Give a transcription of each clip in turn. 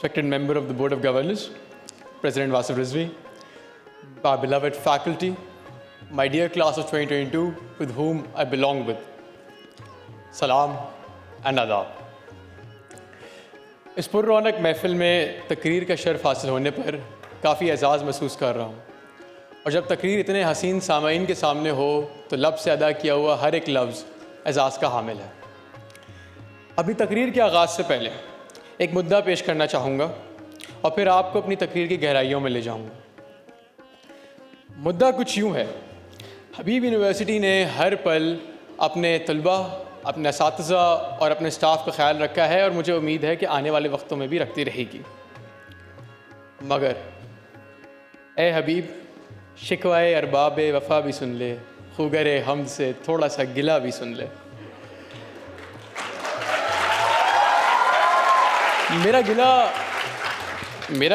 respected member of the Board of Governors, President Wasif Rizvi, my beloved faculty, my dear class of 2022 with whom I belong with, Salam and Adab. इस पुररौनक महफिल में तकरीर का शर्फ हासिल होने पर काफ़ी एजाज़ महसूस कर रहा हूँ और जब तकरीर इतने हसीन सामाईन के सामने हो तो लब से अदा किया हुआ हर एक लफ्ज़ एजाज़ का हामिल है। अभी तकरीर के आगाज़ से पहले एक मुद्दा पेश करना चाहूँगा और फिर आपको अपनी तकरीर की गहराइयों में ले जाऊँगा। मुद्दा कुछ यूँ है, हबीब यूनिवर्सिटी ने हर पल अपने तलबा, अपने असातिज़ा और अपने स्टाफ का ख्याल रखा है और मुझे उम्मीद है कि आने वाले वक्तों में भी रखती रहेगी। मगर ए हबीब, शिकवाए अरबाब वफ़ा भी सुन ले, खुगरे हमद से थोड़ा सा गिला भी सुन ले। मेरा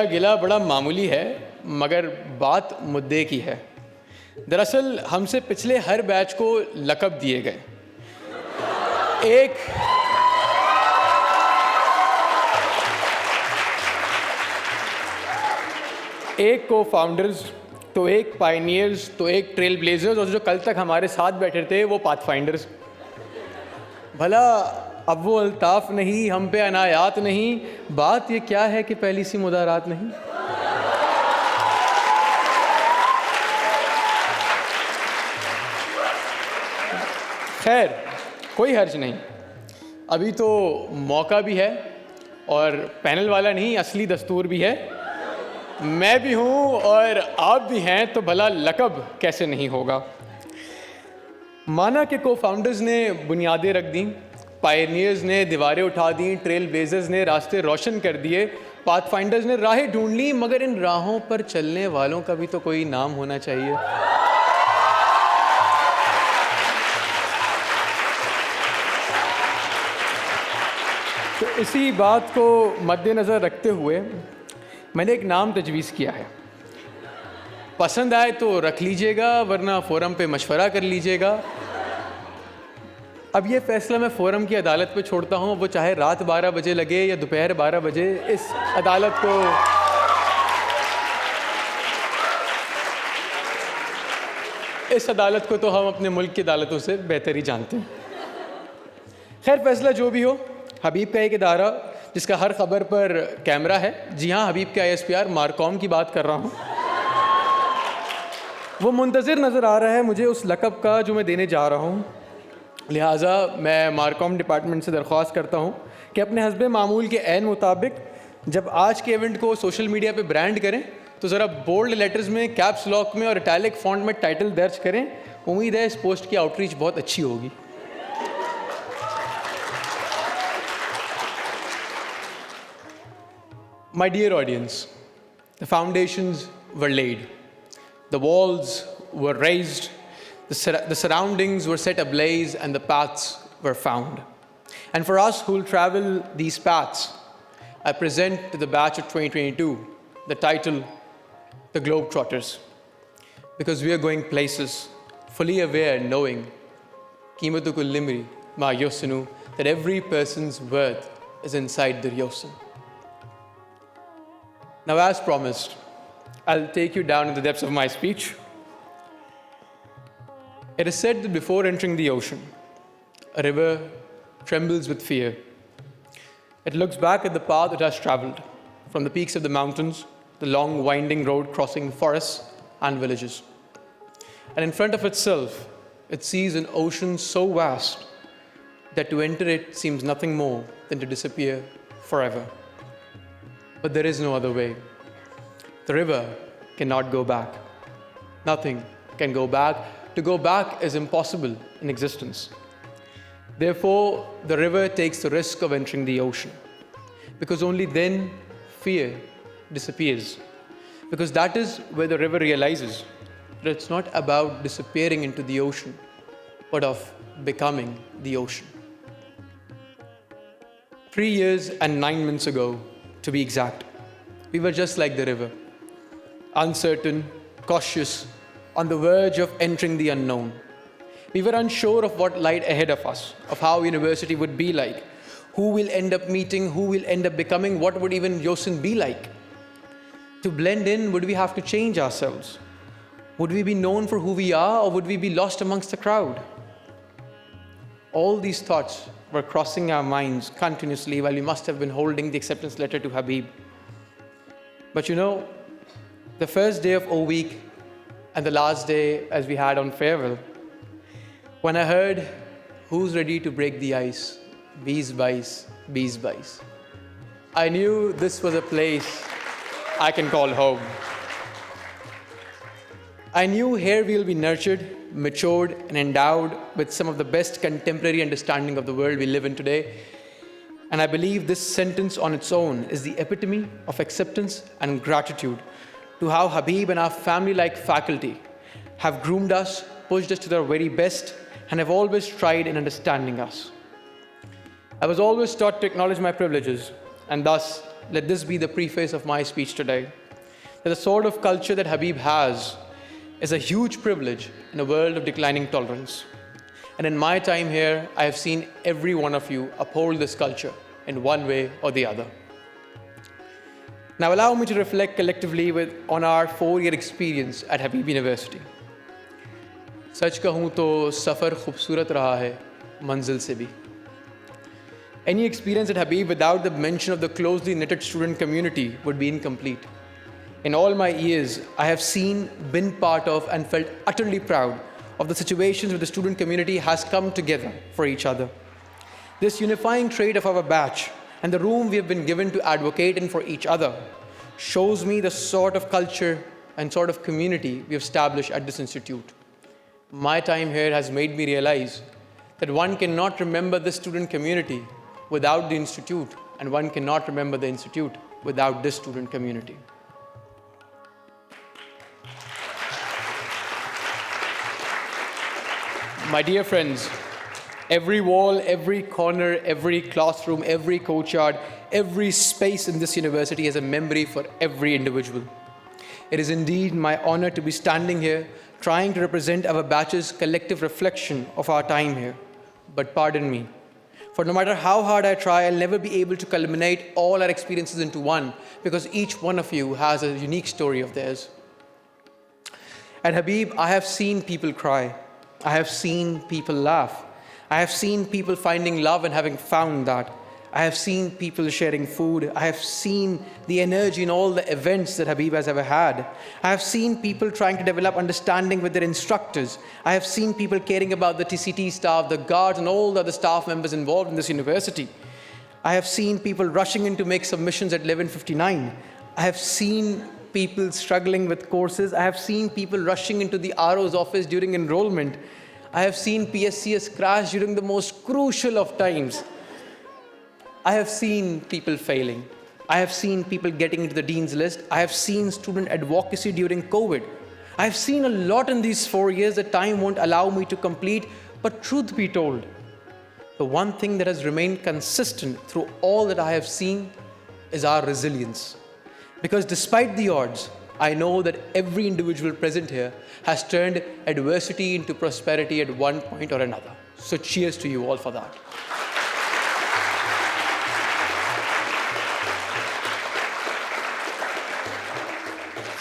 गिला बड़ा मामूली है मगर बात मुद्दे की है। दरअसल हमसे पिछले हर बैच को लक़ब दिए गए। एक को फाउंडर्स, तो एक पायनियर्स, तो एक ट्रेल ब्लेजर्स और जो कल तक हमारे साथ बैठे थे वो पाथफाइंडर्स। भला अब वो अल्ताफ़ नहीं, हम पे अनायात नहीं, बात ये क्या है कि पहली सी मुदारात नहीं। खैर, कोई हर्ज नहीं, अभी तो मौका भी है और पैनल वाला नहीं, असली दस्तूर भी है। मैं भी हूँ और आप भी हैं, तो भला लक़ब कैसे नहीं होगा। माना कि को फाउंडर्स ने बुनियादें रख दी, पायनियर्स ने दीवारें उठा दी, ट्रेल ब्लेजर्स ने रास्ते रोशन कर दिए, पाथफाइंडर्स ने राहें ढूंढ ली, मगर इन राहों पर चलने वालों का भी तो कोई नाम होना चाहिए। तो इसी बात को मद्देनज़र रखते हुए मैंने एक नाम तजवीज़ किया है। पसंद आए तो रख लीजिएगा, वरना फ़ोरम पे मशवरा कर लीजिएगा। अब ये फ़ैसला मैं फ़ोरम की अदालत पे छोड़ता हूँ, वो चाहे रात 12 बजे लगे या दोपहर 12 बजे। इस अदालत को तो हम अपने मुल्क की अदालतों से बेहतर ही जानते हैं। खैर, फ़ैसला जो भी हो, हबीब का एक इदारा जिसका हर ख़बर पर कैमरा है, जी हाँ, हबीब के ISPR मारकॉम की बात कर रहा हूँ, वो मुंतज़िर नज़र आ रहा है मुझे उस लक़ब का जो मैं देने जा रहा हूँ। लिहाजा मैं मारकॉम डिपार्टमेंट से दरख्वास्त करता हूँ कि अपने हस्बे मामूल के ऐन मुताबिक जब आज के इवेंट को सोशल मीडिया पे ब्रांड करें तो ज़रा बोल्ड लेटर्स में, कैप्स लॉक में और इटैलिक फ़ॉन्ट में टाइटल दर्ज करें। उम्मीद है इस पोस्ट की आउटरीच बहुत अच्छी होगी। My dear audience, the foundations were laid, the walls were raised, the surroundings were set ablaze, and the paths were found. And for us who will travel these paths, I present to the batch of 2022 the title, The Globetrotters, because we are going places, fully aware, knowing, Qimatu kul limri ma yosinu, that every person's worth is inside their yosin. Now, as promised, I'll take you down in the depths of my speech. It is said that before entering the ocean, a river trembles with fear. It looks back at the path it has traveled, from the peaks of the mountains, the long winding road crossing forests and villages. And in front of itself, it sees an ocean so vast that to enter it seems nothing more than to disappear forever. But there is no other way. The river cannot go back. Nothing can go back. To go back is impossible in existence. Therefore, the river takes the risk of entering the ocean, because only then fear disappears. Because that is where the river realizes that it's not about disappearing into the ocean, but of becoming the ocean. 3 years and 9 months ago, to be exact, we were just like the river, uncertain, cautious, on the verge of entering the unknown. We were unsure of what lied ahead of us, of how university would be like, who we'll end up meeting, who we'll end up becoming, what would even Yosin be like. To blend in, would we have to change ourselves? Would we be known for who we are, or would we be lost amongst the crowd? All these thoughts were crossing our minds continuously while we must have been holding the acceptance letter to Habib. But you know, the first day of O Week and the last day as we had on farewell, when I heard, who's ready to break the ice? Bees Bice, Bees Bice. I knew this was a place I can call home. I knew here we'll be nurtured, matured, and endowed with some of the best contemporary understanding of the world we live in today. And I believe this sentence on its own is the epitome of acceptance and gratitude to how Habib and our family-like faculty have groomed us, pushed us to their very best, and have always tried in understanding us. I was always taught to acknowledge my privileges, and thus, let this be the preface of my speech today, that the sort of culture that Habib has is a huge privilege in a world of declining tolerance. And in my time here, I have seen every one of you uphold this culture in one way or the other. Now allow me to reflect collectively on our 4-year experience at Habib University. सच कहूँ तो सफ़र खूबसूरत रहा है मंजिल से भी. Any experience at Habib without the mention of the closely knitted student community would be incomplete. In all my years, I have seen, been part of, and felt utterly proud of the situations where the student community has come together for each other. This unifying trait of our batch and the room we have been given to advocate in for each other shows me the sort of culture and sort of community we have established at this institute. My time here has made me realize that one cannot remember the student community without the institute, and one cannot remember the institute without this student community. My dear friends, every wall, every corner, every classroom, every courtyard, every space in this university has a memory for every individual. It is indeed my honor to be standing here trying to represent our batch's collective reflection of our time here. But pardon me, for no matter how hard I try, I'll never be able to culminate all our experiences into one, because each one of you has a unique story of theirs. At Habib, I have seen people cry. I have seen people laugh. I have seen people finding love and having found that. I have seen people sharing food. I have seen the energy in all the events that Habib has ever had. I have seen people trying to develop understanding with their instructors. I have seen people caring about the TCT staff, the guards, and all the other staff members involved in this university. I have seen people rushing in to make submissions at 11:59. I have seen people struggling with courses. I have seen people rushing into the RO's office during enrollment. I have seen PSCS crash during the most crucial of times. I have seen people failing. I have seen people getting into the dean's list. I have seen student advocacy during COVID. I have seen a lot in these 4 years that time won't allow me to complete, but truth be told, the one thing that has remained consistent through all that I have seen is our resilience. Because despite the odds, I know that every individual present here has turned adversity into prosperity at one point or another. So cheers to you all for that.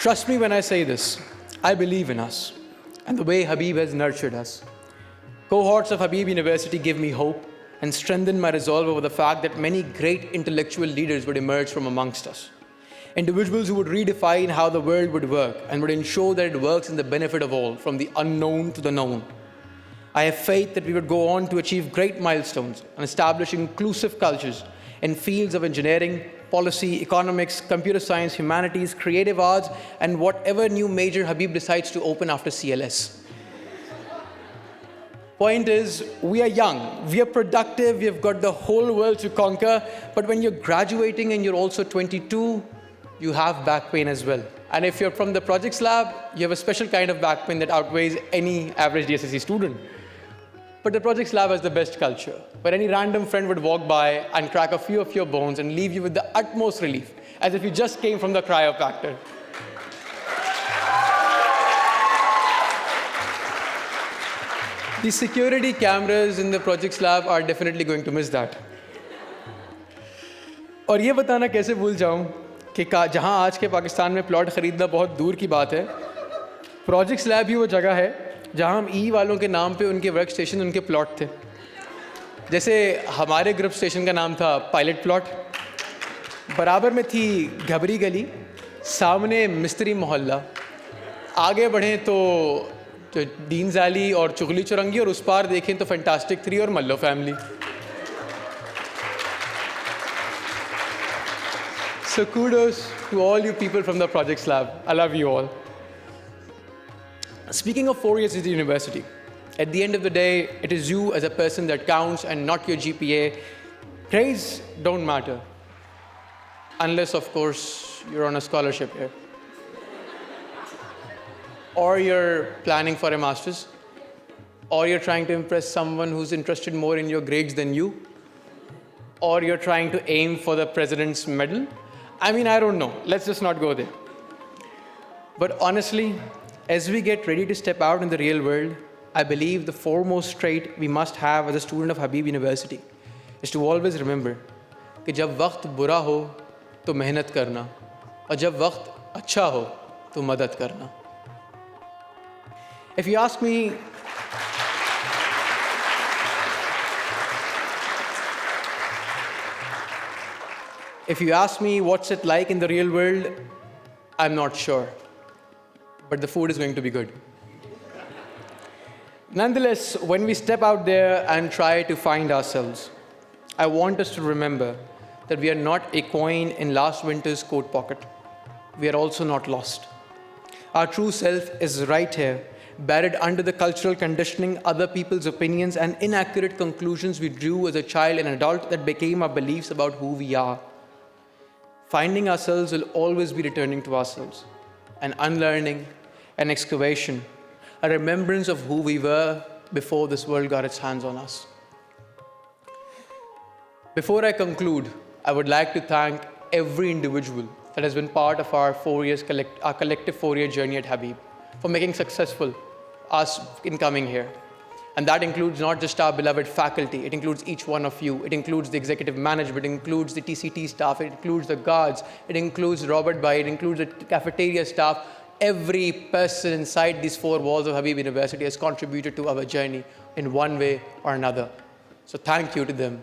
Trust me when I say this, I believe in us and the way Habib has nurtured us. Cohorts of Habib University give me hope and strengthen my resolve over the fact that many great intellectual leaders would emerge from amongst us. Individuals who would redefine how the world would work and would ensure that it works in the benefit of all, from the unknown to the known. I have faith that we would go on to achieve great milestones and establish inclusive cultures in fields of engineering, policy, economics, computer science, humanities, creative arts, and whatever new major Habib decides to open after CLS. Point is, we are young, we are productive, we have got the whole world to conquer, but when you're graduating and you're also 22, you have back pain as well. And if you're from the projects lab, you have a special kind of back pain that outweighs any average DSSC student. But the projects lab has the best culture, where any random friend would walk by and crack a few of your bones and leave you with the utmost relief, as if you just came from the chiropractor. The security cameras in the projects lab are definitely going to miss that. और ये बताना कैसे भूल जाऊं कि जहां आज के पाकिस्तान में प्लॉट ख़रीदना बहुत दूर की बात है, प्रोजेक्ट्स लैब ही वो जगह है जहां हम ई वालों के नाम पे उनके वर्क स्टेशन, उनके प्लॉट थे। जैसे हमारे ग्रुप स्टेशन का नाम था पायलट प्लॉट, बराबर में थी घबरी गली, सामने मिस्त्री मोहल्ला, आगे बढ़ें तो दीन जाली और चुगली चुरंगी, और उस पार देखें तो फैंटास्टिक 3 और मल्लो family. So kudos to all you people from the Projects Lab. I love you all. Speaking of 4 years at the university, at the end of the day, it is you as a person that counts and not your GPA. Grades don't matter. Unless, of course, you're on a scholarship here. Or you're planning for a master's. Or you're trying to impress someone who's interested more in your grades than you. Or you're trying to aim for the president's medal. I mean, I don't know. Let's just not go there. But honestly, as we get ready to step out in the real world, I believe the foremost trait we must have as a student of Habib University is to always remember कि जब वक्त बुरा हो तो मेहनत करना, और जब वक्त अच्छा हो तो मदद करना. If you ask me, what's it like in the real world, I'm not sure. But the food is going to be good. Nonetheless, when we step out there and try to find ourselves, I want us to remember that we are not a coin in last winter's coat pocket. We are also not lost. Our true self is right here, buried under the cultural conditioning, other people's opinions, and inaccurate conclusions we drew as a child and adult that became our beliefs about who we are. Finding ourselves will always be returning to ourselves, an unlearning, an excavation, a remembrance of who we were before this world got its hands on us. Before I conclude, I would like to thank every individual that has been part of our collective 4-year journey at Habib for making successful us in coming here. And that includes not just our beloved faculty, it includes each one of you, it includes the executive management, it includes the TCT staff, it includes the guards, it includes Robert Bhai, it includes the cafeteria staff. Every person inside these 4 walls of Habib University has contributed to our journey in one way or another. So thank you to them.